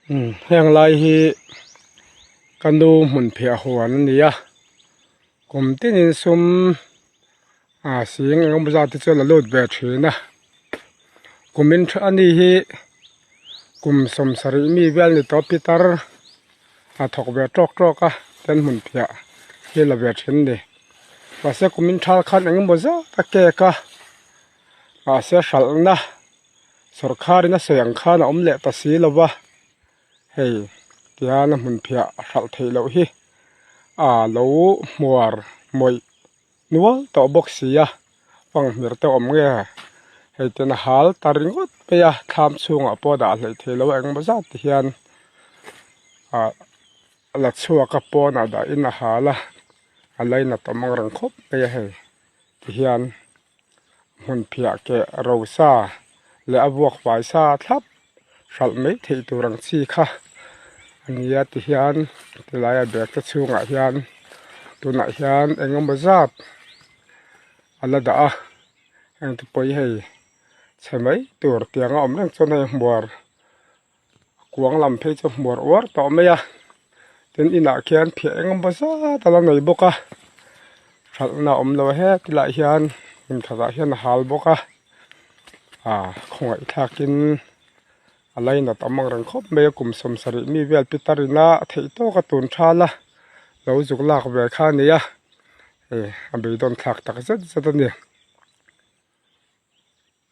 heng lai hi kanu mun phia huan nia kum tin in sum sing ngam za ti chela lot be thina kumin tha ani hi kum som sari mi vel ni to pitar thok be tok tok a ten mun phia hi la be thin ni pase kumin thal khan ngam boza ta ke ka se shalna sarkari na sayang khana omle ta si lova hei tiana mun phia hral thei lo hi lo muar moi nual to boxia pang mir te om nge hei ten hal taringot pe ya tham chunga poda hlei thei lo eng baza ti hian la chua ka pona da in a hala alaina tamang rang khop pe ya hei ti hian mun phia ke rosa le abuak vai sa thlap hral mai thei turang chi kha ania ti hian tilaya bek ta chunga hian tuna hian engam bazat ala da eng tu poi hei chemai tur tianga om reng chonai muar kuang lam phei chu muar war to meya tin ina khian phia engam bazat ala nei boka thalna om lo he tila hian min khaza hian hal boka khongai thakin alaina tamang rang khop me kum som sari mi vel pitarina thei to ka tun thala lo juk lak ve kha nia abei don thak tak zat zat ani